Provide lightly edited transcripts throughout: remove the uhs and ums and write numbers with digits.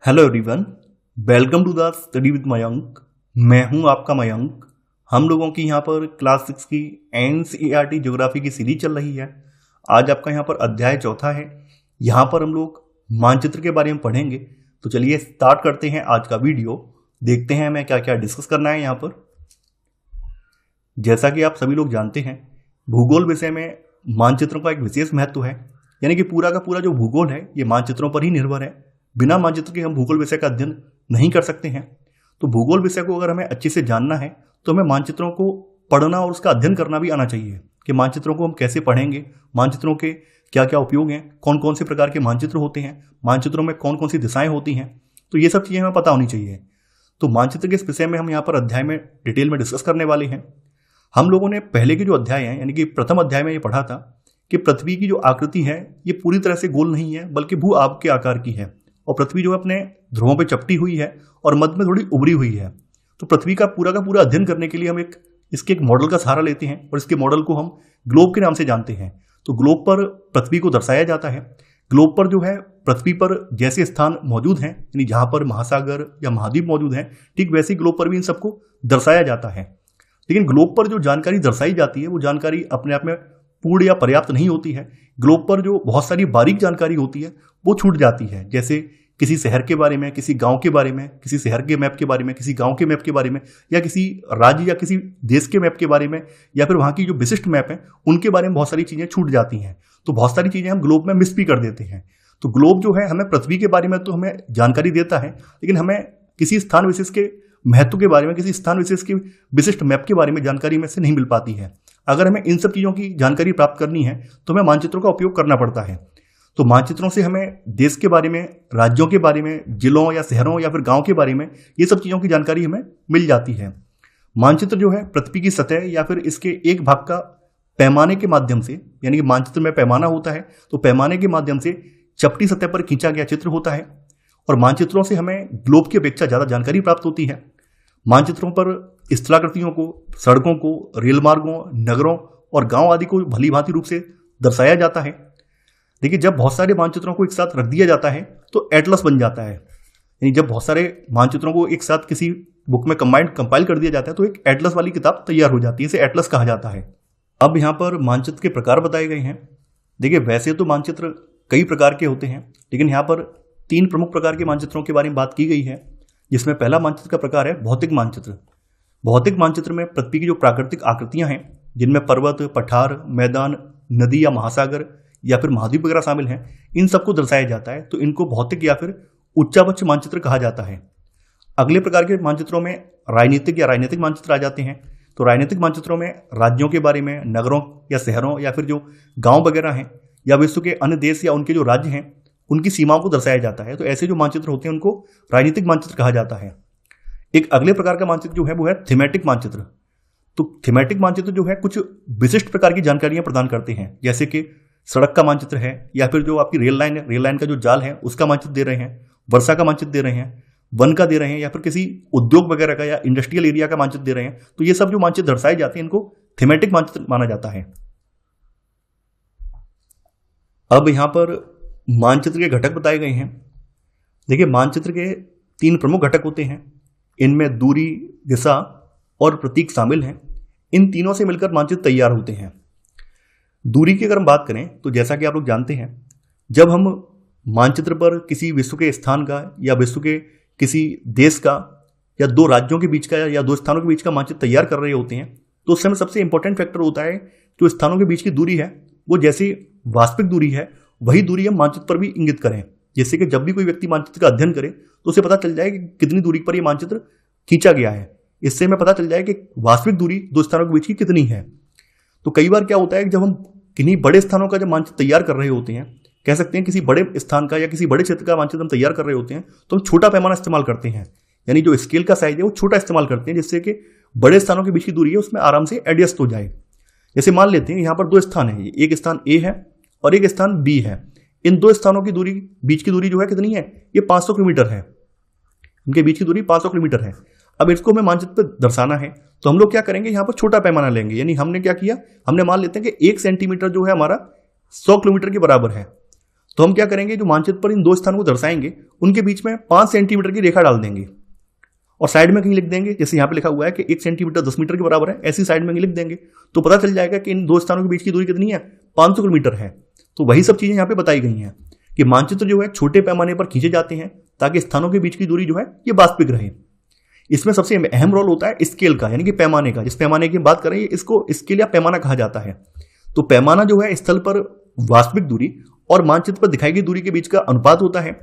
Hello everyone, welcome to the study with Mayank. मैं हूं आपका मयंक। हम लोगों की यहां पर क्लास 6 की एनसीईआरटी ज्योग्राफी की सीरीज चल रही है। आज आपका यहां पर अध्याय चौथा है। यहां पर हम लोग मानचित्र के बारे में पढ़ेंगे। तो चलिए स्टार्ट करते हैं आज का वीडियो। देखते हैं हमें क्या क्या डिस्कस करना है यहाँ पर। जैसा कि आप सभी लोग जानते हैं, भूगोल विषय में मानचित्रों का एक विशेष महत्व है। यानी कि पूरा का पूरा जो भूगोल है ये मानचित्रों पर ही निर्भर है। बिना मानचित्र के हम भूगोल विषय का अध्ययन नहीं कर सकते हैं। तो भूगोल विषय को अगर हमें अच्छे से जानना है तो हमें मानचित्रों को पढ़ना और उसका अध्ययन करना भी आना चाहिए कि मानचित्रों को हम कैसे पढ़ेंगे, मानचित्रों के क्या क्या उपयोग हैं, कौन कौन से प्रकार के मानचित्र होते हैं, मानचित्रों में कौन कौन सी दिशाएं होती हैं। तो ये सब चीज़ें हमें पता होनी चाहिए। तो मानचित्र के इस विषय में हम यहाँ पर अध्याय में डिटेल में डिस्कस करने वाले हैं। हम लोगों ने पहले के जो अध्याय हैं यानी कि प्रथम अध्याय में ये पढ़ा था कि पृथ्वी की जो आकृति है ये पूरी तरह से गोल नहीं है बल्कि भू आब के आकार की है और पृथ्वी जो है अपने ध्रुवों पे चपटी हुई है और मध्य में थोड़ी उभरी हुई है। तो पृथ्वी का पूरा अध्ययन करने के लिए हम इसके एक मॉडल का सहारा लेते हैं और इसके मॉडल को हम ग्लोब के नाम से जानते हैं। तो ग्लोब पर पृथ्वी को दर्शाया जाता है। ग्लोब पर जो है पृथ्वी पर जैसे स्थान मौजूद हैं यानी जहाँ पर महासागर या महाद्वीप मौजूद हैं, ठीक वैसे ही ग्लोब पर भी इन सबको दर्शाया जाता है। लेकिन ग्लोब पर जो जानकारी दर्शाई जाती है वो जानकारी अपने आप में पूर्ण या पर्याप्त नहीं होती है। ग्लोब पर जो बहुत सारी बारीक जानकारी होती है वो छूट जाती है। जैसे किसी शहर के बारे में, किसी गांव के बारे में, किसी शहर के मैप के बारे में, किसी गांव के मैप के बारे में, या किसी राज्य या किसी देश के मैप के बारे में, या फिर वहाँ की जो विशिष्ट मैप है उनके बारे में बहुत सारी चीज़ें छूट जाती हैं। तो बहुत सारी चीज़ें हम ग्लोब में मिस भी कर देते हैं। तो ग्लोब जो है हमें पृथ्वी के बारे में तो हमें जानकारी देता है, लेकिन हमें किसी स्थान विशेष के महत्व के बारे में, किसी स्थान विशेष के विशिष्ट मैप के बारे में जानकारी में से नहीं मिल पाती है। अगर हमें इन सब चीज़ों की जानकारी प्राप्त करनी है तो हमें मानचित्रों का उपयोग करना पड़ता है। तो मानचित्रों से हमें देश के बारे में, राज्यों के बारे में, जिलों या शहरों या फिर गांव के बारे में, ये सब चीज़ों की जानकारी हमें मिल जाती है। मानचित्र जो है पृथ्वी की सतह या फिर इसके एक भाग का पैमाने के माध्यम से, यानी कि मानचित्र में पैमाना होता है तो पैमाने के माध्यम से चपटी सतह पर खींचा गया चित्र होता है। और मानचित्रों से हमें ग्लोब की अपेक्षा ज़्यादा जानकारी प्राप्त होती है। मानचित्रों पर स्थलाकृतियों को, सड़कों को, रेल मार्गों, नगरों और गांव आदि को भली भांति रूप से दर्शाया जाता है। देखिए, जब बहुत सारे मानचित्रों को एक साथ रख दिया जाता है तो एटलस बन जाता है। यानी जब बहुत सारे मानचित्रों को एक साथ किसी बुक में कंपाइल कर दिया जाता है तो एक एटलस वाली किताब तैयार हो जाती है। इसे एटलस कहा जाता है। अब यहाँ पर मानचित्र के प्रकार बताए गए हैं। देखिए, वैसे तो मानचित्र कई प्रकार के होते हैं, लेकिन यहाँ पर 3 प्रमुख प्रकार के मानचित्रों के बारे में बात की गई है, जिसमें पहला मानचित्र का प्रकार है भौतिक मानचित्र। भौतिक मानचित्र में पृथ्वी की जो प्राकृतिक आकृतियां हैं, जिनमें पर्वत, पठार, मैदान, नदी या महासागर या फिर महाद्वीप वगैरह शामिल हैं, इन सबको दर्शाया जाता है। तो इनको भौतिक या फिर उच्चावच मानचित्र कहा जाता है। अगले प्रकार के मानचित्रों में राजनीतिक मानचित्र आ जाते हैं। तो राजनीतिक मानचित्रों में राज्यों के बारे में, नगरों या शहरों या फिर जो गाँव वगैरह हैं या विश्व के अन्य देश या उनके जो राज्य हैं उनकी सीमाओं को दर्शाया जाता है। तो ऐसे जो मानचित्र होते हैं उनको राजनीतिक मानचित्र कहा जाता है। एक अगले प्रकार का मानचित्र जो है वो है थीमेटिक मानचित्र। तो थीमेटिक मानचित्र जो है कुछ विशिष्ट प्रकार की जानकारियां प्रदान करते हैं, जैसे कि सड़क का मानचित्र है, या फिर जो आपकी रेल लाइन है, रेल लाइन का जो जाल है उसका मानचित्र दे रहे हैं, वर्षा का मानचित्र दे रहे हैं, वन का दे रहे हैं, या फिर किसी उद्योग वगैरह का या इंडस्ट्रियल एरिया का मानचित्र दे रहे हैं। तो ये सब जो मानचित्र दर्शाए जाते हैं इनको थीमेटिक मानचित्र माना जाता है। अब यहाँ पर मानचित्र के घटक बताए गए हैं। देखिए, मानचित्र के 3 प्रमुख घटक होते हैं। इनमें दूरी, दिशा और प्रतीक शामिल हैं। इन तीनों से मिलकर मानचित्र तैयार होते हैं। दूरी की अगर हम बात करें तो जैसा कि आप लोग जानते हैं, जब हम मानचित्र पर किसी विश्व के स्थान का या विश्व के किसी देश का या 2 राज्यों के बीच का या 2 स्थानों के बीच का मानचित्र तैयार कर रहे होते हैं तो उस समय सबसे इंपॉर्टेंट फैक्टर होता है जो स्थानों के बीच की दूरी है, वो जैसी वास्तविक दूरी है वही दूरी हम मानचित्र पर भी इंगित करें, जिससे कि जब भी कोई व्यक्ति मानचित्र का अध्ययन करे तो उसे पता चल जाए कि कितनी दूरी पर यह मानचित्र खींचा गया है। इससे हमें पता चल जाए कि वास्तविक दूरी 2 स्थानों के बीच की कितनी है। तो कई बार क्या होता है कि जब हम किन्हीं बड़े स्थानों का जब मानचित्र तैयार कर रहे होते हैं, कह सकते हैं किसी बड़े स्थान का या किसी बड़े क्षेत्र का मानचित्र हम तैयार कर रहे होते हैं, तो हम छोटा पैमाना इस्तेमाल करते हैं। यानी जो स्केल का साइज है वो छोटा इस्तेमाल करते हैं, जिससे कि बड़े स्थानों के बीच की दूरी है उसमें आराम से एडजस्ट हो जाए। जैसे मान लेते हैं यहाँ पर 2 स्थान है, एक स्थान ए है और एक स्थान बी है। इन 2 स्थानों की दूरी, बीच की दूरी जो है कितनी है, ये 500 किलोमीटर है। इनके बीच की दूरी 500 किलोमीटर है। अब इसको हमें मानचित्र पर दर्शाना है तो हम लोग क्या करेंगे, यहाँ पर छोटा पैमाना लेंगे। यानी हमने क्या किया, हमने मान लेते हैं कि 1 सेंटीमीटर जो है हमारा 100 किलोमीटर के बराबर है। तो हम क्या करेंगे, जो मानचित्र पर इन दो स्थानों को दर्शाएंगे उनके बीच में 5 सेंटीमीटर की रेखा डाल देंगे और साइड में कहीं लिख देंगे, जैसे यहाँ पे लिखा हुआ है कि 1 सेंटीमीटर 10 मीटर के बराबर है, ऐसी साइड में लिख देंगे तो पता चल जाएगा कि इन दो स्थानों के बीच की दूरी कितनी है, 500 किलोमीटर है। तो वही सब चीजें यहाँ पे बताई गई हैं कि मानचित्र जो है छोटे पैमाने पर खींचे जाते हैं ताकि स्थानों के बीच की दूरी जो है ये वास्तविक रहे। इसमें सबसे अहम रोल होता है स्केल का, यानी कि पैमाने का। जिस पैमाने की बात करें इसको स्केल या पैमाना कहा जाता है। तो पैमाना जो है स्थल पर वास्तविक दूरी और मानचित्र पर दिखाई गई दूरी के बीच का अनुपात होता है।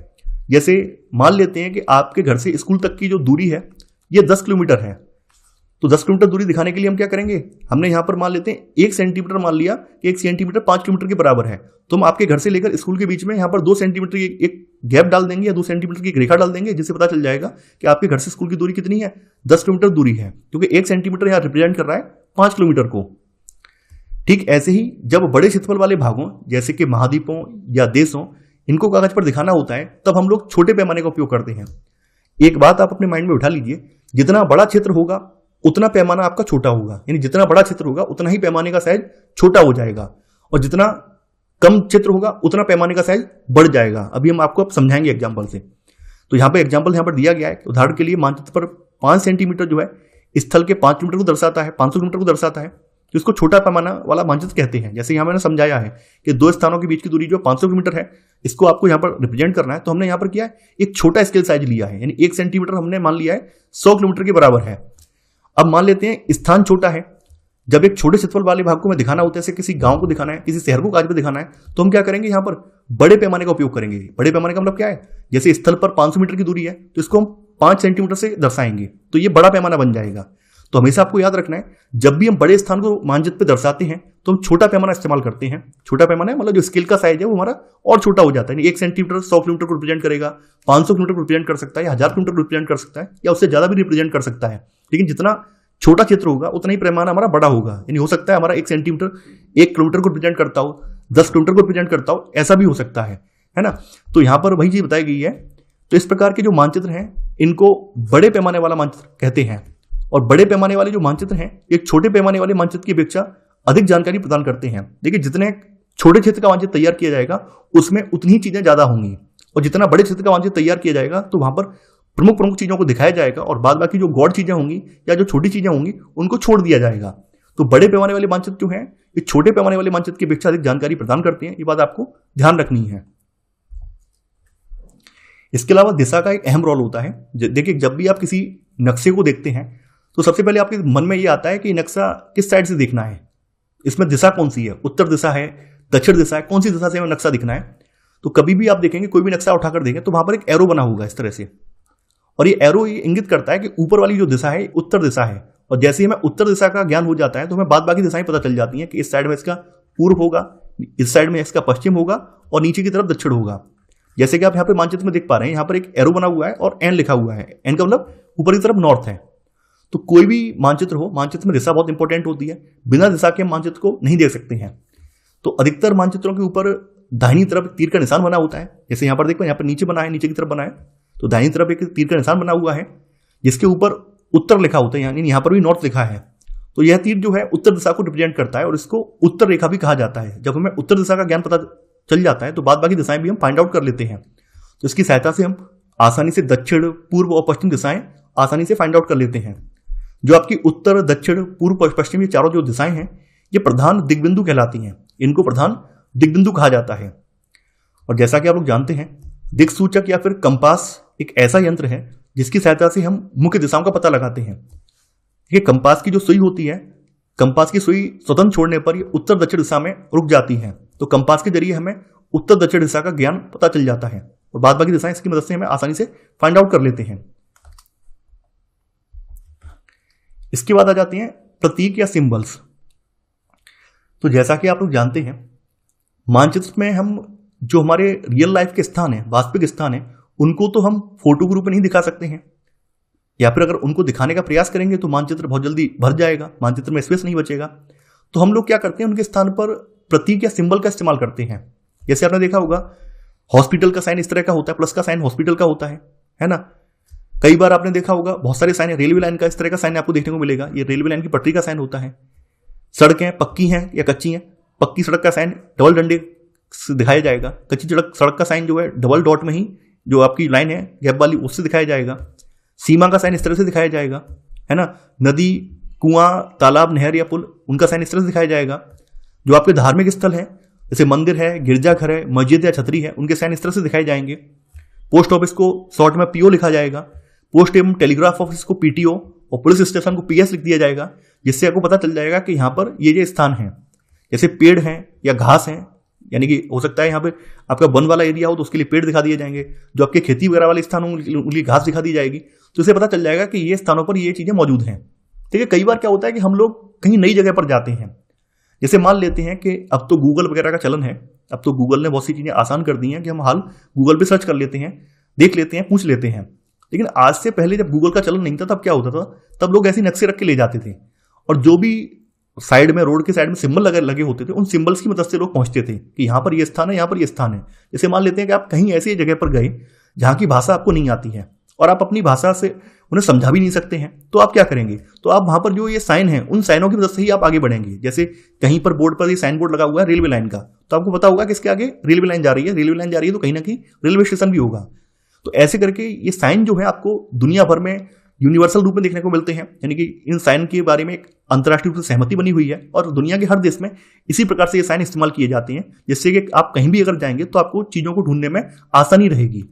जैसे मान लेते हैं कि आपके घर से स्कूल तक की जो दूरी है ये 10 किलोमीटर है, तो 10 किलोमीटर दूरी दिखाने के लिए हम क्या करेंगे, हमने यहां पर मान लेते हैं 1 सेंटीमीटर, मान लिया कि 1 सेंटीमीटर 5 किलोमीटर के बराबर है, तो हम आपके घर से लेकर स्कूल के बीच में यहां पर 2 सेंटीमीटर की एक गैप डाल देंगे या 2 सेंटीमीटर की एक रेखा डाल देंगे, जिससे पता चल जाएगा कि आपके घर से स्कूल की दूरी कितनी है, 10 किलोमीटर दूरी है, क्योंकि 1 सेंटीमीटर यहां रिप्रेजेंट कर रहा है 5 किलोमीटर को। ठीक ऐसे ही जब बड़े क्षेत्रफल वाले भागों जैसे कि महाद्वीपों या देशों इनको कागज पर दिखाना होता है तब हम लोग छोटे पैमाने का उपयोग करते हैं। एक बात आप अपने माइंड में उठा लीजिए, जितना बड़ा क्षेत्र होगा उतना पैमाना आपका छोटा होगा, यानी जितना बड़ा क्षेत्र होगा उतना ही पैमाने का साइज छोटा हो जाएगा, और जितना कम क्षेत्र होगा उतना पैमाने का साइज बढ़ जाएगा। अभी हम आपको समझाएंगे एग्जाम्पल से। तो यहाँ पे एग्जाम्पल यहाँ पर दिया गया है, उदाहरण के लिए मानचित्र पर 5 सेंटीमीटर जो है स्थल के 5 किलोमीटर को दर्शाता है, 500 किलोमीटर को दर्शाता है, तो इसको छोटा पैमाना वाला मानचित्र कहते हैं। जैसे यहाँ मैंने समझाया है कि दो स्थानों के बीच की दूरी जो 500 किलोमीटर है, इसको आपको यहाँ पर रिप्रेजेंट करना है, तो हमने यहाँ पर किया है एक छोटा स्केल साइज लिया है, यानी 1 सेंटीमीटर हमने मान लिया है 100 किलोमीटर के बराबर है। अब मान लेते हैं स्थान छोटा है, जब एक छोटे क्षेत्रफल वाले भाग को हमें दिखाना होता है, जैसे किसी गांव को दिखाना है, किसी शहर को कागज पर दिखाना है, तो हम क्या करेंगे, यहाँ पर बड़े पैमाने का उपयोग करेंगे। बड़े पैमाने का मतलब क्या है, जैसे स्थल पर 500 मीटर की दूरी है तो इसको हम 5 सेंटीमीटर से दर्शाएंगे, तो ये बड़ा पैमाना बन जाएगा। तो हमेशा आपको याद रखना है, जब भी हम बड़े स्थान को मानचित्र पे दर्शाते हैं तो हम छोटा पैमाना इस्तेमाल करते हैं। छोटा पैमाना मतलब जो स्केल का साइज है वो हमारा और छोटा हो जाता है। 1 सेंटीमीटर 100 किलोमीटर को रिप्रेजेंट करेगा, 500 किलोमीटर को रिप्रेजेंट कर सकता है, 1000 किलोमीटर को रिप्रेजेंट कर सकता है, या उससे ज्यादा भी रिप्रेजेंट कर सकता है। लेकिन जितना छोटा क्षेत्र होगा उतना ही पैमाना हमारा बड़ा होगा, यानी हो सकता है हमारा 1 सेंटीमीटर 1 किलोमीटर को रिप्रेजेंट करता हो, 10 किलोमीटर को रिप्रेजेंट करता हो, ऐसा भी हो सकता है ना। तो यहाँ पर वही चीज बताई गई है। तो इस प्रकार के जो मानचित्र हैं इनको बड़े पैमाने वाला मानचित्र कहते हैं, और बड़े पैमाने वाले जो मानचित्र हैं एक छोटे पैमाने वाले मानचित्र की अपेक्षा अधिक जानकारी प्रदान करते हैं। देखिए, जितने छोटे क्षेत्र का मानचित्र तैयार किया जाएगा उसमें उतनी ही चीजें ज्यादा होंगी, और जितना बड़े क्षेत्र का मानचित्र तैयार किया जाएगा तो वहां पर प्रमुख प्रमुख चीजों को दिखाया जाएगा, और बाद बाकी जो गौड़ चीजें होंगी या जो छोटी चीजें होंगी उनको छोड़ दिया जाएगा। तो बड़े पैमाने वाले मानचित्र जो है ये छोटे पैमाने वाले मानचित्र की अपेक्षा अधिक जानकारी प्रदान करते हैं, ये बात आपको ध्यान रखनी है। इसके अलावा दिशा का एक अहम रोल होता है। देखिए, जब भी आप किसी नक्शे को देखते हैं तो सबसे पहले आपके मन में ये आता है कि नक्शा किस साइड से देखना है, इसमें दिशा कौन सी है, उत्तर दिशा है, दक्षिण दिशा है, कौन सी दिशा से हमें नक्शा दिखना है। तो कभी भी आप देखेंगे, कोई भी नक्शा उठाकर देखें तो वहां पर एक एरो बना होगा इस तरह से, और ये एरो ये इंगित करता है कि ऊपर वाली जो दिशा है उत्तर दिशा है। और जैसे ही हमें उत्तर दिशा का ज्ञान हो जाता है तो हमें बाद बाकी दिशाएं पता चल जाती हैं कि इस साइड में इसका पूर्व होगा, इस साइड में इसका पश्चिम होगा, और नीचे की तरफ दक्षिण होगा। जैसे कि आप यहाँ पे मानचित्र में देख पा रहे हैं, यहाँ पर एक एरो बना हुआ है और एन लिखा हुआ है। एन का मतलब ऊपर की तरफ नॉर्थ है। तो कोई भी मानचित्र हो, मानचित्र में दिशा बहुत इंपॉर्टेंट होती है, बिना दिशा के हम मानचित्र को नहीं देख सकते हैं। तो अधिकतर मानचित्रों के ऊपर दाहिनी तरफ तीर का निशान बना होता है। जैसे यहाँ पर देखो, यहाँ पर नीचे बना है, नीचे की तरफ बना है, तो दाहिनी तरफ एक तीर का निशान बना हुआ है जिसके ऊपर उत्तर लिखा होता है, यानी यहाँ पर भी नॉर्थ लिखा है। तो यह तीर जो है उत्तर दिशा को रिप्रेजेंट करता है, और इसको उत्तर रेखा भी कहा जाता है। जब हमें उत्तर दिशा का ज्ञान पता चल जाता है तो बाद बाकी दिशाएं भी हम फाइंड आउट कर लेते हैं। तो इसकी सहायता से हम आसानी से दक्षिण, पूर्व और पश्चिम दिशाएं आसानी से फाइंड आउट कर लेते हैं। जो आपकी उत्तर, दक्षिण, पूर्व और पश्चिम, ये चारों जो दिशाएं हैं ये प्रधान दिग्बिंदु कहलाती हैं। इनको प्रधान दिग्बिंदु कहा जाता है। और जैसा कि आप लोग जानते हैं, दिक्सूचक या फिर कंपास एक ऐसा यंत्र है जिसकी सहायता से हम मुख्य दिशाओं का पता लगाते हैं। ये कंपास की जो सुई होती है, कंपास की सुई स्वतंत्र छोड़ने पर ये उत्तर दक्षिण दिशा में रुक जाती है। तो कंपास के जरिए हमें उत्तर दक्षिण दिशा का ज्ञान पता चल जाता है, और बाद बाकी दिशाएं इसकी मदद से हमें आसानी से फाइंड आउट कर लेते हैं। इसके बाद आ जाती हैं प्रतीक या सिंबल्स। तो जैसा कि आप लोग जानते हैं, मानचित्र में हम जो हमारे रियल लाइफ के स्थान है, वास्तविक स्थान है, उनको तो हम फोटो के रूप में नहीं दिखा सकते हैं, या फिर अगर उनको दिखाने का प्रयास करेंगे तो मानचित्र बहुत जल्दी भर जाएगा, मानचित्र में स्पेस नहीं बचेगा। तो हम लोग क्या करते हैं, उनके स्थान पर प्रतीक या सिंबल का इस्तेमाल करते हैं। जैसे आपने देखा होगा, हॉस्पिटल का साइन इस तरह का होता है, प्लस का साइन हॉस्पिटल का होता है ना। कई बार आपने देखा होगा बहुत सारे साइन है, रेलवे लाइन का इस तरह का साइन आपको देखने को मिलेगा, ये रेलवे लाइन की पटरी का साइन होता है। सड़कें पक्की हैं या कच्ची हैं, पक्की सड़क का साइन डबल डंडे से दिखाया जाएगा। कच्ची सड़क का साइन जो है डबल डॉट में ही जो आपकी लाइन है गैप वाली उससे दिखाया जाएगा। सीमा का साइन इस तरह से दिखाया जाएगा, है ना। नदी, कुआं, तालाब, नहर या पुल, उनका साइन इस तरह से दिखाया जाएगा। जो आपके धार्मिक स्थल है जैसे मंदिर है, गिरजाघर है, मस्जिद या छतरी है, उनके साइन इस तरह से दिखाए जाएंगे। पोस्ट ऑफिस को शॉर्ट में पीओ लिखा जाएगा, पोस्ट एवं टेलीग्राफ ऑफिस को पीटीओ और पुलिस स्टेशन को पीएस लिख दिया जाएगा, जिससे आपको पता चल जाएगा कि यहाँ पर ये स्थान है। जैसे पेड़ हैं या घास हैं, यानी कि हो सकता है यहाँ पे आपका वन वाला एरिया हो तो उसके लिए पेड़ दिखा दिए जाएंगे, जो आपके खेती वगैरह वाले स्थान होंगे उनके लिए घास दिखा दी जाएगी। तो इससे पता चल जाएगा कि ये स्थानों पर ये चीजें मौजूद हैं। ठीक है, कई बार क्या होता है कि हम लोग कहीं नई जगह पर जाते हैं, जैसे मान लेते हैं कि अब तो गूगल वगैरह का चलन है, अब तो गूगल ने बहुत सी चीजें आसान कर दी हैं कि हम हाल गूगल पे सर्च कर लेते हैं, देख लेते हैं, पूछ लेते हैं। लेकिन आज से पहले जब गूगल का चलन नहीं था तब क्या होता था, तब लोग ऐसे नक्शे रख के ले जाते थे और जो भी साइड में, रोड के साइड में सिंबल लगे होते थे, उन सिंबल्स की मदद से लोग पहुंचते थे कि यहाँ पर ये स्थान है, यहाँ पर ये स्थान है। जैसे मान लेते हैं कि आप कहीं ऐसी जगह पर गए जहाँ की भाषा आपको नहीं आती है और आप अपनी भाषा से उन्हें समझा भी नहीं सकते हैं, तो आप क्या करेंगे, तो आप वहां पर जो ये साइन है उन साइनों की मदद से ही आप आगे बढ़ेंगे। जैसे कहीं पर बोर्ड पर ये साइन बोर्ड लगा हुआ है रेलवे लाइन का, तो आपको पता होगा कि इसके आगे रेलवे लाइन जा रही है, रेलवे लाइन जा रही है तो कहीं ना कहीं रेलवे स्टेशन भी होगा। तो ऐसे करके ये साइन जो है आपको दुनिया भर में यूनिवर्सल रूप में देखने को मिलते हैं, यानी कि इन साइन के बारे में एक अंतर्राष्ट्रीय रूप से सहमति बनी हुई है और दुनिया के हर देश में इसी प्रकार से ये साइन इस्तेमाल किए जाते हैं, जिससे कि आप कहीं भी अगर जाएंगे तो आपको चीजों को ढूंढने में आसानी रहेगी।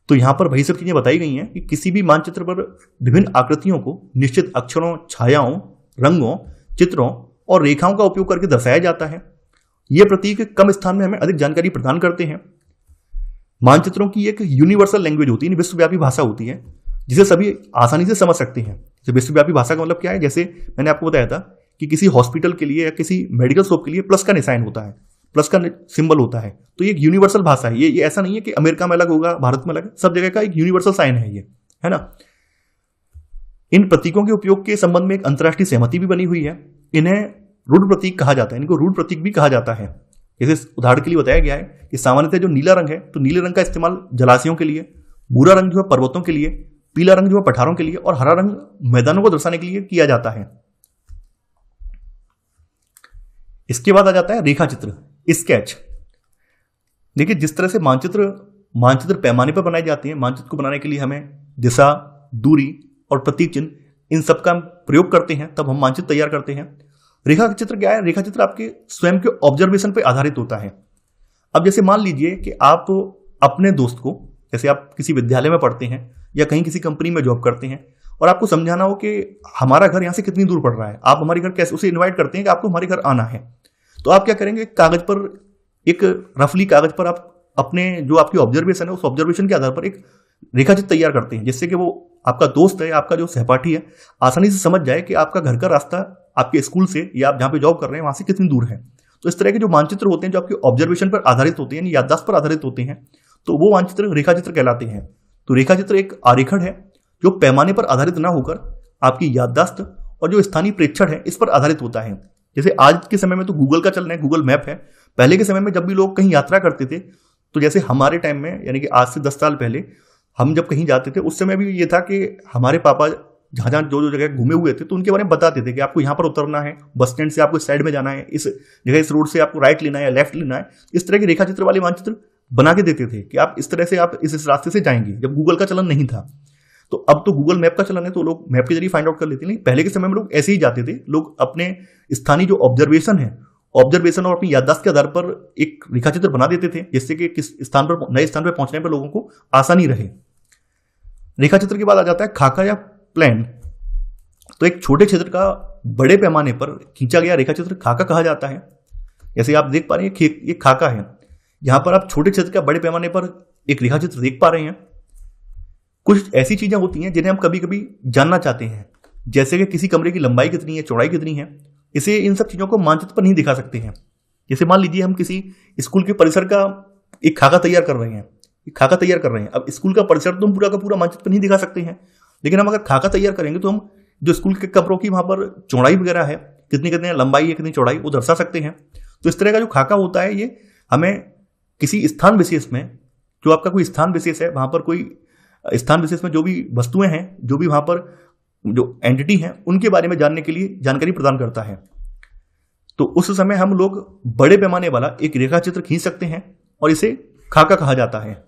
तो यहां पर वही सब चीजें बताई गई हैं कि किसी भी मानचित्र पर विभिन्न आकृतियों को निश्चित अक्षरों, छायाओं, रंगों, चित्रों और रेखाओं का उपयोग करके दर्शाया जाता है। ये प्रतीक कम स्थान में हमें अधिक जानकारी प्रदान करते हैं। मानचित्रों की एक यूनिवर्सल लैंग्वेज होती है, विश्वव्यापी भाषा होती है, जिसे सभी आसानी से समझ सकते हैं। तो विश्वव्यापी भाषा का मतलब क्या है, जैसे मैंने आपको बताया था कि किसी हॉस्पिटल के लिए या किसी मेडिकल शॉप के लिए प्लस का निशान होता है, प्लस का सिंबल होता है, तो ये एक यूनिवर्सल भाषा है। ये ऐसा नहीं है कि अमेरिका में अलग होगा, भारत में अलग, सब जगह का एक यूनिवर्सल साइन है ये, है ना। इन प्रतीकों के उपयोग के संबंध में एक अंतर्राष्ट्रीय सहमति भी बनी हुई है। इन्हें रूढ़ प्रतीक कहा जाता है, इनको रूढ़ प्रतीक भी कहा जाता है। जैसे उदाहरण के लिए बताया गया है कि सामान्यतः जो नीला रंग है, तो नीले रंग का इस्तेमाल जलाशयों के लिए, भूरा रंग जो है पर्वतों के लिए, पीला रंग जो है पठारों के लिए और हरा रंग मैदानों को दर्शाने के लिए किया जाता है। इसके बाद आ जाता है रेखा चित्र, स्केच। देखिए, जिस तरह से मानचित्र पैमाने पर बनाए जाते हैं, मानचित्र को बनाने के लिए हमें दिशा, दूरी और प्रतीक चिन्ह, इन सब का प्रयोग करते हैं, तब हम मानचित्र तैयार करते हैं। रेखा चित्र क्या है, रेखा चित्र आपके स्वयं के ऑब्जर्वेशन पर आधारित होता है। अब जैसे मान लीजिए कि आप अपने दोस्त को, जैसे आप किसी विद्यालय में पढ़ते हैं या कहीं किसी कंपनी में जॉब करते हैं और आपको समझाना हो कि हमारा घर यहाँ से कितनी दूर पड़ रहा है, आप हमारे घर कैसे, उसे इन्वाइट करते हैं कि आपको हमारे घर आना है, तो आप क्या करेंगे, कागज पर, एक रफली कागज पर आप अपने जो आपकी ऑब्जर्वेशन है उस ऑब्जर्वेशन के आधार पर एक रेखा चित्र तैयार करते हैं, जिससे कि वो आपका दोस्त है, आपका जो सहपाठी है, आसानी से समझ जाए कि आपका घर का रास्ता आपके स्कूल से या आप जहाँ पे जॉब कर रहे हैं वहां से कितनी दूर है। तो इस तरह के जो मानचित्र होते हैं जो आपके ऑब्जर्वेशन पर आधारित होते हैं, यानी याददाश्त पर आधारित होते हैं, तो वो मानचित्र रेखा चित्र कहलाते हैं। तो रेखा चित्र एक आरेखन है जो पैमाने पर आधारित ना होकर आपकी याददाश्त और जो स्थानीय प्रेक्षण है इस पर आधारित होता है। जैसे आज के समय में तो गूगल का चलन है, गूगल मैप है। पहले के समय में जब भी लोग कहीं यात्रा करते थे, तो जैसे हमारे टाइम में, यानी कि आज से 10 साल पहले हम जब कहीं जाते थे, उस समय भी ये था कि हमारे पापा जहाँ जहाँ जो जगह घूमे हुए थे तो उनके बारे में बताते थे कि आपको यहाँ पर उतरना है, बस स्टैंड से आपको इस साइड में जाना है, इस जगह इस रोड से आपको राइट लेना है या लेफ्ट लेना है। इस तरह के रेखा चित्र वाले मानचित्र बना के देते थे कि आप इस तरह से आप इस रास्ते से जाएंगे, जब गूगल का चलन नहीं था। तो अब तो गूगल मैप का चलन है तो लोग मैप के जरिए फाइंड आउट कर लेते हैं। पहले के समय में लोग ऐसे ही जाते थे, लोग अपने स्थानीय जो ऑब्जर्वेशन है, ऑब्जर्वेशन और अपनी याददाश्त के आधार पर एक रेखा चित्र बना देते थे, जिससे कि किस स्थान पर, नए स्थान पर पहुंचने पर लोगों को आसानी रहे। रेखा चित्र के बाद आ जाता है खाका या प्लान। तो एक छोटे क्षेत्र का बड़े पैमाने पर खींचा गया रेखा चित्र खाका कहा जाता है। जैसे आप देख पा रहे हैं ये खाका है, यहां पर आप छोटे क्षेत्र का बड़े पैमाने पर एक रेखा चित्र देख पा रहे हैं। कुछ ऐसी चीजें होती हैं जिन्हें हम कभी कभी जानना चाहते हैं, जैसे कि किसी कमरे की लंबाई कितनी है, चौड़ाई कितनी है। इसे इन सब चीजों को मानचित्र पर नहीं दिखा सकते हैं। जैसे मान लीजिए हम किसी स्कूल के परिसर का एक खाका तैयार कर रहे हैं, अब स्कूल का परिसर तो हम पूरा का पूरा मानचित्र पर नहीं दिखा सकते हैं, लेकिन हम अगर खाका तैयार करेंगे तो हम जो स्कूल के कमरों की वहां पर चौड़ाई वगैरह है, कितनी लंबाई है, कितनी चौड़ाई, वो दर्शा सकते हैं। तो इस तरह का जो खाका होता है ये हमें किसी स्थान विशेष में, जो आपका कोई स्थान विशेष है, वहां पर कोई स्थान विशेष में जो भी वस्तुएं हैं, जो भी वहां पर जो एंटिटी हैं, उनके बारे में जानने के लिए जानकारी प्रदान करता है। तो उस समय हम लोग बड़े पैमाने वाला एक रेखा चित्र खींच सकते हैं और इसे खाका कहा जाता है।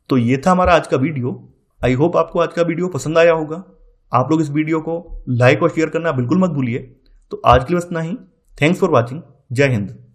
तो ये था हमारा आज का वीडियो। आई होप आपको आज का वीडियो पसंद आया होगा। आप लोग इस वीडियो को लाइक और शेयर करना बिल्कुल मत भूलिए। तो आज के लिए बस इतना ही। Thanks for watching. जय हिंद।